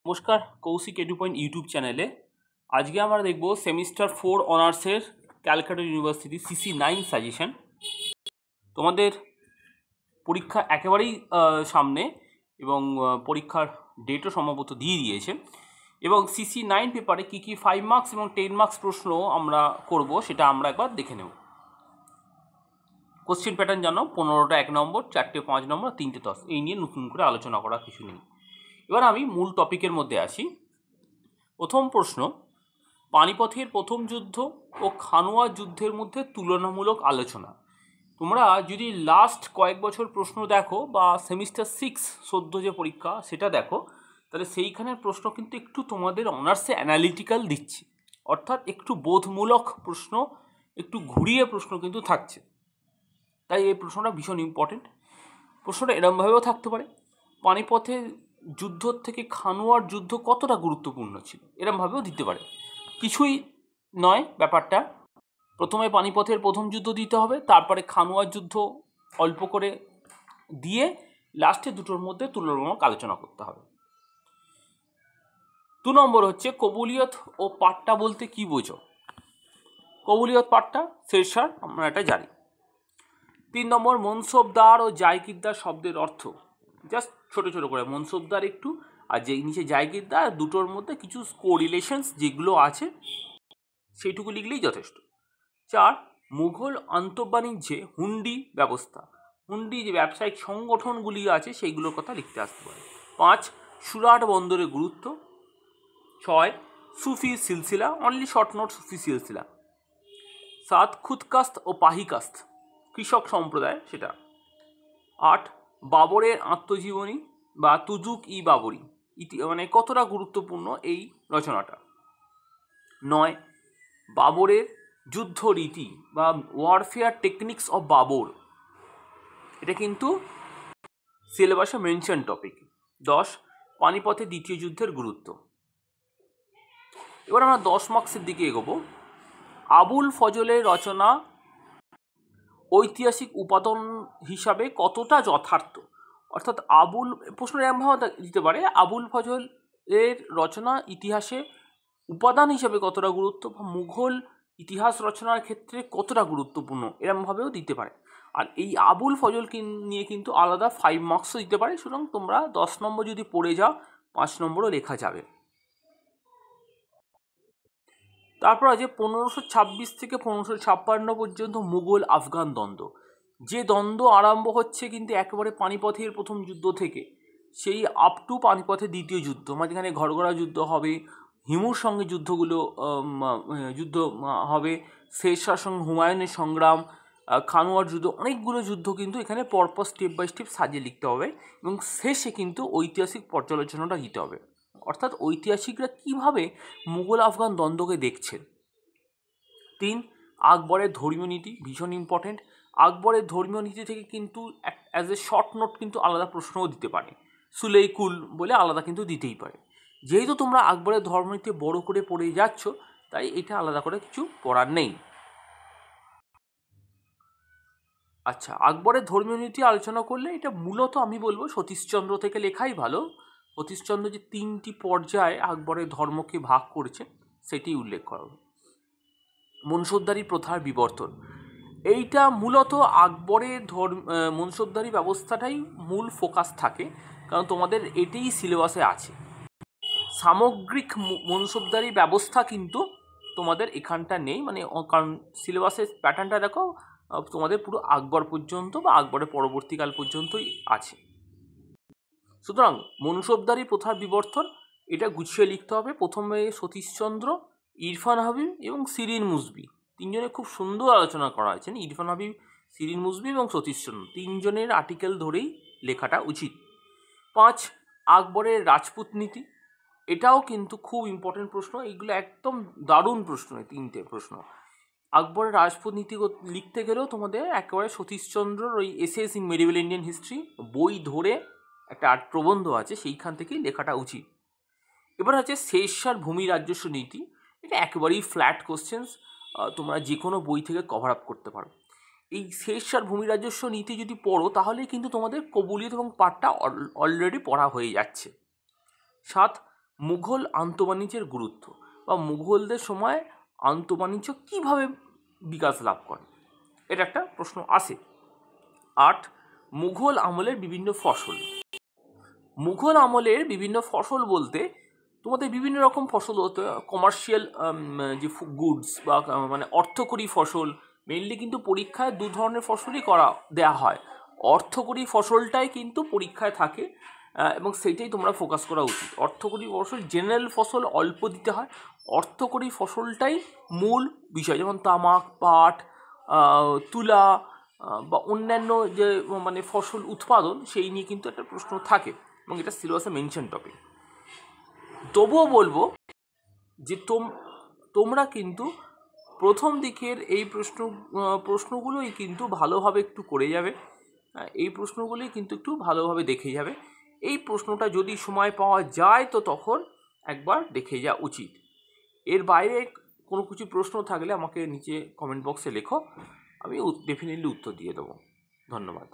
নমস্কার, Kaushik edu point YouTube চ্যানেলে আজকে আমরা দেখব সেমিস্টার 4 অনার্সের ক্যালকাটা ইউনিভার্সিটি CC9 সাজেশন। তোমাদের পরীক্ষা একেবারেই সামনে এবং পরীক্ষার ডেটও সম্ভবত দিয়ে দিয়েছে। এবং CC9 পেপারে কী কী 5 মার্কস এবং 10 মার্কস প্রশ্ন আমরা করব সেটা আমরা একবার দেখে নেব। কোশ্চেন প্যাটার্ন জানো, 15টা 1 নম্বর, 4টে 5 নম্বর, 3টে 10। এই নিয়ে নতুন করে আলোচনা করা কিছু নেই। এবার আমি মূল টপিকের মধ্যে আসি। প্রথম প্রশ্ন, পানিপথের প্রথম যুদ্ধ ও খানোয়া যুদ্ধের মধ্যে তুলনামূলক আলোচনা। তোমরা যদি লাস্ট কয়েক বছর প্রশ্ন দেখো বা সেমিস্টার 6 সদ্য যে পরীক্ষা সেটা দেখো, তাহলে সেইখানের প্রশ্ন কিন্তু একটু তোমাদের অনার্সে অ্যানালিটিক্যাল দিচ্ছে, অর্থাৎ একটু বোধমূলক প্রশ্ন, একটু ঘুরিয়ে প্রশ্ন কিন্তু থাকছে। তাই এই প্রশ্নটা ভীষণ ইম্পর্টেন্ট। প্রশ্নটা এরমভাবেও থাকতে পারে, পানিপথের যুদ্ধ থেকে খানোয়ার যুদ্ধ কতটা গুরুত্বপূর্ণ ছিল, এরমভাবেও দিতে পারে। কিছুই নয় ব্যাপারটা, প্রথমে পানিপথের প্রথম যুদ্ধ দিতে হবে, তারপরে খানোয়ার যুদ্ধ অল্প করে দিয়ে লাস্টে দুটোর মধ্যে তুলনামূলক আলোচনা করতে হবে। 2 নম্বর হচ্ছে কবুলিয়ত ও পাট্টা বলতে কি বোঝো। কবুলিয়ত পাট্টা শেরশাহ আমরা এটা জানি। 3 নম্বর মনসবদার ও জায়গিরদার শব্দের অর্থ। জাস্ট ছোট ছোট করে মনসবদার একটু আর যে নিচে জায়গিরদার, দুটোর মধ্যে কিছু কোরিলেশনস যেগুলো আছে সেইটুকু লিখলেই যথেষ্ট। 4 মুঘল আন্তঃবাণিজ্যে হুন্ডি ব্যবস্থা। হুন্ডি যে ব্যবসায়িক সংগঠনগুলি আছে সেইগুলোর কথা লিখতে আসতে পারে। 5 সুরাট বন্দরের গুরুত্ব। 6 সুফি সিলসিলা, অনলি শর্ট নোট সুফি সিলসিলা। 7 খুদকাস্ত ও পাহিকাস্ত, কৃষক সম্প্রদায় সেটা। 8 বাবরের আত্মজীবনী বা তুজুক-ই বাবরি, মানে কতটা গুরুত্বপূর্ণ এই রচনাটা। 9 বাবরের যুদ্ধ রীতি বা ওয়ারফেয়ার টেকনিক্স অফ বাবর, এটা কিন্তু সিলেবাসে মেনশন টপিক। 10 পানিপথের দ্বিতীয় যুদ্ধের গুরুত্ব। এবার আমরা 10 মার্কসের দিকে এগোবো। আবুল ফজলের রচনা ঐতিহাসিক উপাদান হিসাবে কতটা যথার্থ, অর্থাৎ প্রশ্নের এমনভাবে দিতে পারে আবুল ফজল এর রচনা ইতিহাসে উপাদান হিসাবে কতটা গুরুত্ব বা মুঘল ইতিহাস রচনার ক্ষেত্রে কতটা গুরুত্বপূর্ণ, এরমভাবেও দিতে পারে। আর এই আবুল ফজলকে নিয়ে কিন্তু আলাদা 5 মার্কসও দিতে পারে, সুতরাং তোমরা 10 নম্বর যদি পড়ে যাও 5 নম্বরও লেখা যাবে। তারপর আছে 1526 থেকে 1556 পর্যন্ত মুঘল আফগান দ্বন্দ্ব। যে দ্বন্দ্ব আরম্ভ হচ্ছে কিন্তু একেবারে পানিপথের প্রথম যুদ্ধ থেকে, সেই আপ টু পানিপথের দ্বিতীয় যুদ্ধ, মাঝখানে ঘরগড়া যুদ্ধ হবে, হিমুর সঙ্গে যুদ্ধ হবে, শেরশাহর সঙ্গে হুমায়ুনের সংগ্রাম, খানোয়ার যুদ্ধ, অনেকগুলো যুদ্ধ কিন্তু এখানে পরপর স্টেপ বাই স্টেপ সাজিয়ে লিখতে হবে এবং শেষে কিন্তু ঐতিহাসিক পর্যালোচনাটা দিতে হবে, অর্থাৎ ঐতিহাসিকরা কীভাবে মুঘল আফগান দ্বন্দ্বকে দেখছেন। 3 আকবরের ধর্মীয় নীতি, ভীষণ ইম্পর্টেন্ট। আকবরের ধর্মীয় নীতি থেকে কিন্তু অ্যাজ এ শর্ট নোট কিন্তু আলাদা প্রশ্নও দিতে পারে, সুলেইকুল বলে আলাদা কিন্তু দিতেই পারে। যেহেতু তোমরা আকবরের ধর্মনীতি বড় করে পড়ে যাচ্ছ, তাই এটা আলাদা করে কিছু পড়ার নেই। আচ্ছা, আকবরের ধর্মীয় নীতি আলোচনা করলে এটা মূলত আমি বলবো সতীশচন্দ্র থেকে লেখাই ভালো। সতীশচন্দ্র যে 3টি পর্যায়ে আকবরের ধর্মকে ভাগ করেছে সেটি উল্লেখ করা হবে। মনসবদারি প্রথার বিবর্তন, এইটা মূলত আকবরের মনসবদারি ব্যবস্থাটাই মূল ফোকাস থাকে, কারণ তোমাদের এটাই সিলেবাসে আছে। সামগ্রিক মনসবদারি ব্যবস্থা কিন্তু তোমাদের এখানটা নেই, মানে কারণ সিলেবাসের প্যাটার্নটা দেখো তোমাদের পুরো আকবর পর্যন্ত বা আকবরের পরবর্তীকাল পর্যন্তই আছে। সুতরাং মনসবদারি প্রথার বিবর্তন এটা গুছিয়ে লিখতে হবে। প্রথমে সতীশচন্দ্র, ইরফান হাবিব এবং শিরিন মুসবি, তিনজনে খুব সুন্দর আলোচনা করা হয়েছে। ইরফান হাবিব, শিরিন মুসবি এবং সতীশচন্দ্র তিনজনের আর্টিকেল ধরেই লেখাটা উচিত। 5 আকবরের রাজপুত নীতি, এটাও কিন্তু খুব ইম্পর্টেন্ট প্রশ্ন, এইগুলো একদম দারুণ প্রশ্ন, এই 3টে প্রশ্ন। আকবরের রাজপুত নীতি লিখতে গেলেও তোমাদের একেবারে সতীশচন্দ্রর ওই SS in medieval Indian history বই ধরে একটা প্রবন্ধ আছে, সেইখান থেকেই লেখাটা উচিত। এবার আছে শেরশাহর ভূমি রাজস্ব নীতি, এটা একেবারেই ফ্ল্যাট কোশ্চেন্স, তোমরা যে কোনো বই থেকে কভার আপ করতে পারো। এই শেরশাহর ভূমি রাজস্ব নীতি যদি পড়ো তাহলে কিন্তু তোমাদের কবুলিয়ত এবং পাট্টা অলরেডি পড়া হয়ে যাচ্ছে। 7 মুঘল আন্তঃবাণিজ্যের গুরুত্ব বা মুঘলদের সময় আন্তঃবাণিজ্য কীভাবে বিকাশ লাভ করে, এটা একটা প্রশ্ন আসে। 8, মুঘল আমলের বিভিন্ন ফসল। মুঘল আমলের বিভিন্ন ফসল বলতে তোমাদের বিভিন্ন রকম ফসল হতো, কমার্শিয়াল যে গুডস বা মানে অর্থকরী ফসল। মেইনলি কিন্তু পরীক্ষায় দু ধরনের ফসলই দেয়া হয়। অর্থকরী ফসলটাই কিন্তু পরীক্ষায় থাকে এবং সেইটাই তোমরা ফোকাস করা উচিত। অর্থকরী ফসল, জেনারেল ফসল অল্প দিতে হয়, অর্থকরী ফসলটাই মূল বিষয়। যেমন তামাক, পাট, তুলা বা অন্যান্য যে মানে ফসল উৎপাদন, সেই নিয়ে কিন্তু একটা প্রশ্ন থাকে এবং এটা সিলেবাসে মেনশন টপিক। তবুও বলবো যে তোমরা কিন্তু প্রথম দিকের এই প্রশ্নগুলোই কিন্তু ভালোভাবে একটু করে যাবে, এই প্রশ্নগুলোই কিন্তু একটু ভালোভাবে দেখে যাবে। এই প্রশ্নটা যদি সময় পাওয়া যায় তো তখন একবার দেখে যাওয়া উচিত। এর বাইরে কোনো কিছু প্রশ্ন থাকলে আমাকে নিচে কমেন্ট বক্সে লেখো, আমি ডেফিনেটলি উত্তর দিয়ে দেবো। ধন্যবাদ।